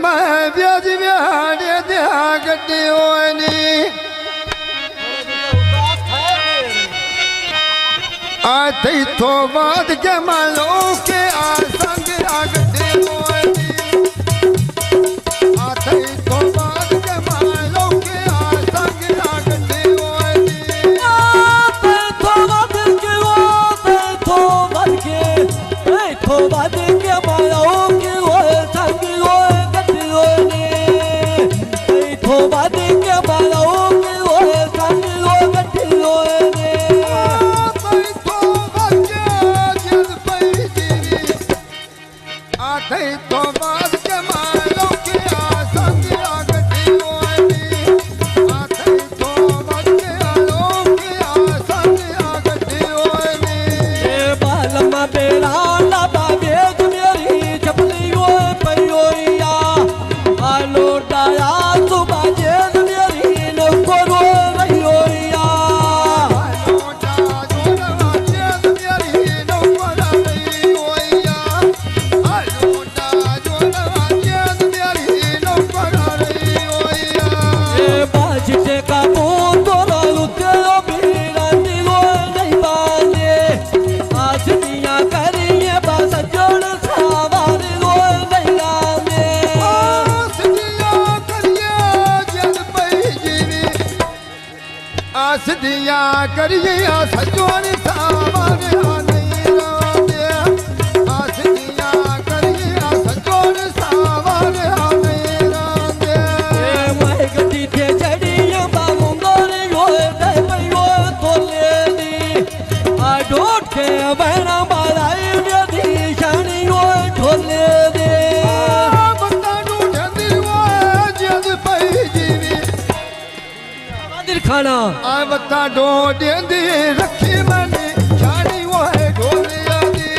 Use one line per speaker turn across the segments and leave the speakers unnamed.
मैं ब्याज बिहाड़े दिया गड्डी होनी आते तो बाद के मालो के आ संग आ गड्डी होनी आते तो बाद के मालो के आ संग आ गड्डी होनी
आते तो बाद के तो बाद के मालो के संग गड्डी होनी तो बाद के मालो के संग गड्डी होनी
आते तो बाद के मालो के आ संग आ गड्डी होनी आते तो बाद के मालो के आ संग आ गड्डी होनी
बालमा बेड़ा लाबा बेग मेरी चपलियो पयोया आलो डाया सुबह जेल मेरी नको रो रहियोया
लोटा जोड़ा जेल मेरी नको रही होया लोटा जोड़ा जेल मेरी नको रही होया
बाजटे का तोरा लुते बीरा दिलो नहीं बाले आज दिया करिए बस जोड़ सवार लो नहीं लाने
आस दिया करिए सजोन सावन नहीं राते आस दिया करिए सजोन सावन नहीं राते
मैं गड्डी थे चढ़िया बाबू गोरे होए दे पयो तो ले दी आ डोट के बहना बालाई मेरी शानी होए ढोले दे
बंदा ढूंढती वो जद पई जीवी
दिल खाना
आ बता ढूंढती रखी मनी शानी वो है ढोलिया दी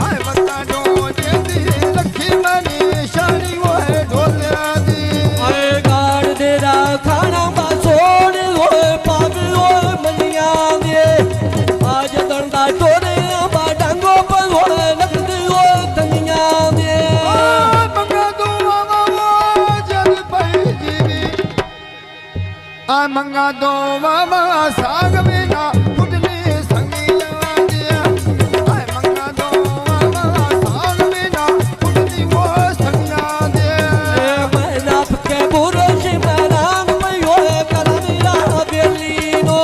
आ बता ढूंढती रखी मनी शानी वो है ढोलिया दी
आए गाड़ दे रा खाना बासोड़ होए पागल होए मनिया दे आज दंडा तोरे बाडंगो पर होए लगदी होए तनिया दे
मंगा दो मामा जद पई जीवी आ मंगा दो मामा साग बिना कुटनी संगी दिया आ मंगा दो मामा साग बिना कुटनी वो संगिया दिया
मैं नाप के बुरश मैदान में होए करमीरा बेलीनो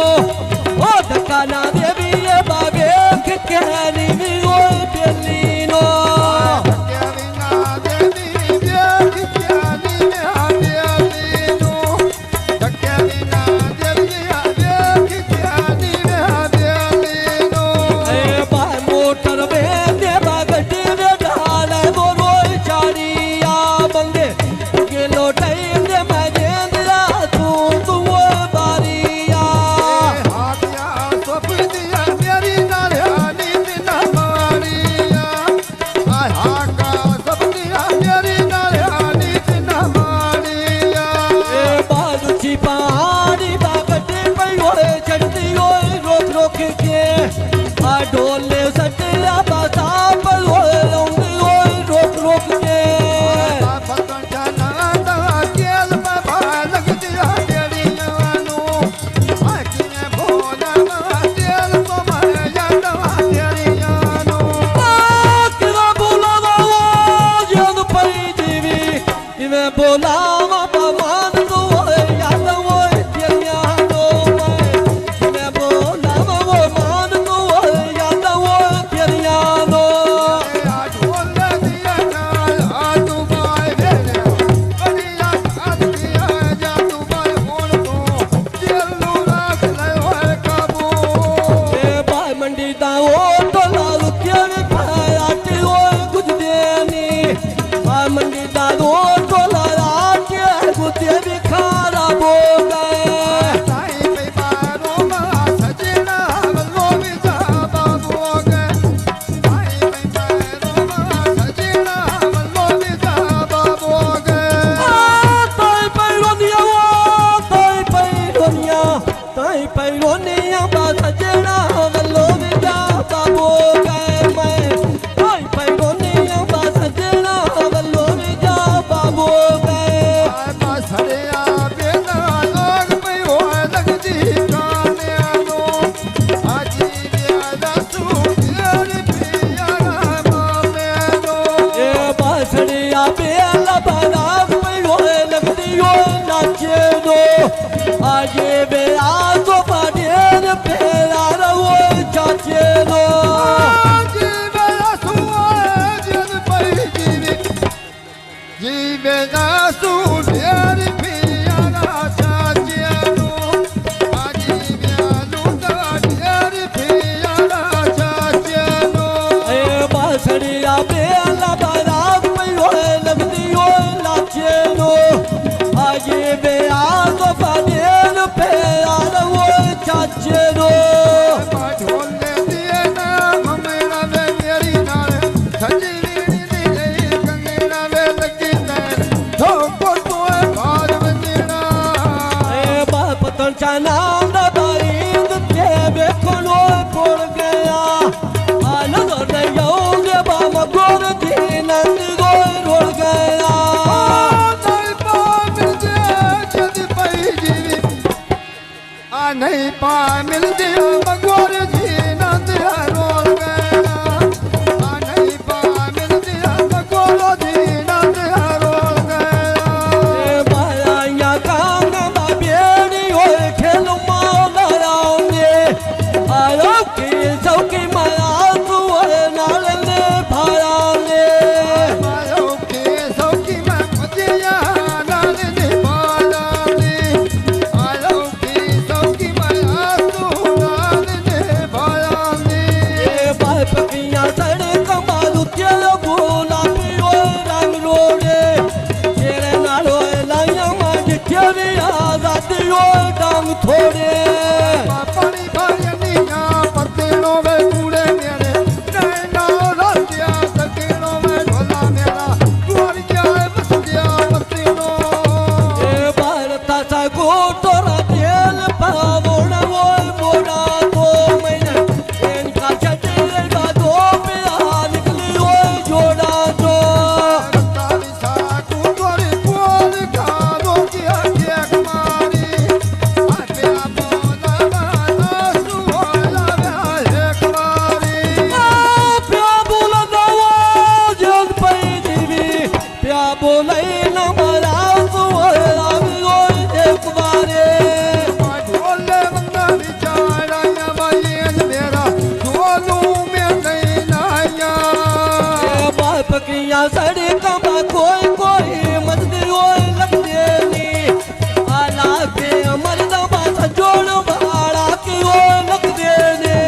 ओ धकाना देवी ये बाबे के कहनी भी होए बेलीनो मोटर में देवा गड्डी में डाले वो रोई चारिया बंदे गेलो टाइम दे मैं जेंदरा तू वो बारिया बालूची पहाड़ी बागड्डी पे होए चढ़ती होए रोक रोक के आ ढोले सटिया बासा पर होए लौंगी होए रोक रोक के किवा बोलावा याद पई जीवी इवे बोलावा पवन तो होए याद होए तेरिया दो मैं बोलावा वो मान तो होए याद होए तेरिया दो ए भाई मंडी दा ओ तो लाल के आटी होए कुछ देनी भाई मंडी दा ओ तो लाल के कुछ भी खारा बो गए ताई पैरोनिया बा सजना वल्लो विदा बाबो गए मैं ताई पैरोनिया बा सजना वल्लो विदा बाबो आगे वे आजो बाडेर पेरा रवो चाचेलो
जीवे आसू जन पई जीवे आसू ढेर पियारा चाचेलो जीवे लूटा ढेर पियारा चाचेलो
ए बासड़िया बेला बारात में होए लगदी होए लाचेलो आगे वे आजो बाडेर पेरा रवो चाचेलो
ढोल दिए ना ममेरा वे मेरी नाल सजीवी नी कंगेरा वे लगी नैन धोको तो बार वंजना
ए बाप तंचा नाम दा बारिंद ते बेखनो पड़ गया आनंद ने योगे बाम गोर दी नंद गोर रोड़ गया
नहीं पा मिल जे जद पई जीवी नहीं पा मिल जे मगोर जी नंद रोल गया नहीं पा मिल जे मगोर जी नंद रोल गया
ए बाया कांग बा बेड़ी होए खेल माला राउने आयो की सौकी माया तू नाल ने भाया ने
मायो के सौकी में मजिया नाल निभाला ने आयो के सौकी में आसू नाल निभाला ने
ए बाप किया सड़क मारू तेरो बोला पियो रंग रोड़े तेरे नालो लाया माज तेरी आजादी हो डांग थोड़े
पापड़ी भायनिया पतेड़ों में कूड़े मेरे नैना रातिया सकेड़ों में ढोला मेरा द्वार क्या है बस गया पतेड़ों
ए भारता सा गोटोरा तेल पावोना वो मोड़ा तो मैंने इनका चटेगा दो पिया निकली हो जोड़ा जो
ताली सा कुंडोरी बोल कालो किया क्या कुमारी आते बोला गाना सुहाना वे कुमारी
प्या बोला नवा जग पई जीवी प्या बोले न मरा तू आवियो एक बारे
ढोले बंदा बिचारा या बायन मेरा ढोलू में नहीं नाया
ए बाप किया सड़ी कमा कोई कोई मदद होए लगदे नी आला के मर्द बात जोड़ भाड़ा की हो लगदे ने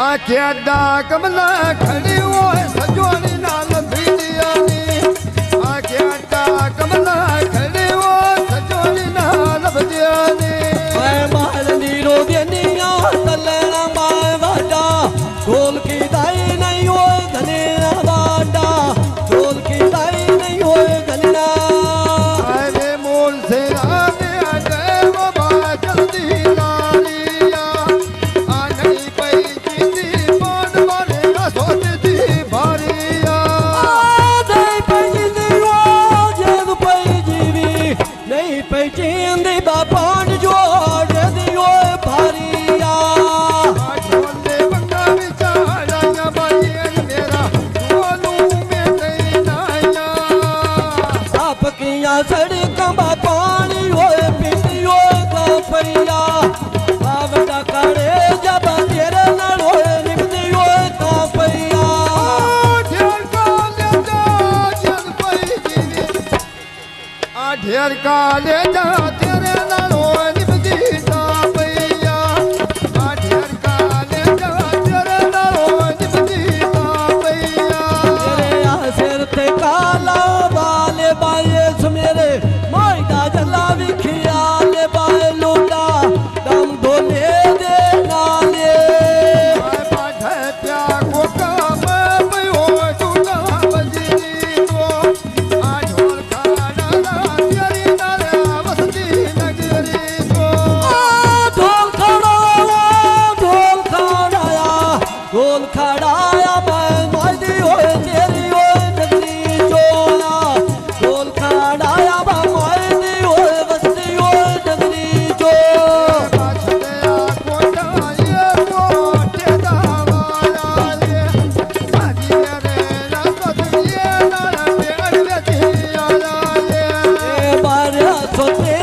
आख्या कमला खड़ी हो सजोनी नाल भीड़िया नी आख्या कमला खड़ी हो सजोनी नाल भजिया नी
मैं माल नीरो देनिया तलना माय वाडा ढोल की दाई नहीं हो धने वाडा ढोल की दाई नहीं हो धना
अरे मोल से आगे आगे वो बात जल्दी लालिया आ नहीं पई जीती पान वाले का सोचती भारिया
नहीं पैजी हो जग पई जीवी नहीं पैजी बापान जोड़ दियो भारिया
ढोले बंदा बिचारा या बायन मेरा ढोलू में नहीं नाया
साप किया सड़क बा पानी होए पिटियो का पैया आवड़ा करे जब तेरे नाल होए निकदी होए का पैया
ढेर का ले जा तेरे नालो निपदी ता पैया ढेर का ले जा तेरे नालो निपदी ता पैया
तेरे आसिर ते काला वाले बाये सुमेरे मोइदा जला विखिया ले बाय लोटा दम धोले दे नाले
बाढ़ प्या को काम पयो टूटा बजरी को ढोल खाना तेरी नाल वसती नगरी को
ढोल खड़ाया मैं मोदी होए तेरी होए नगरी चोला ढोल खड़ाया मैं मोदी होए बस्ती होए नगरी चो
बाछड़या कोटा ये कोटे दावाला ले आजी रे रात ये नाल
सोते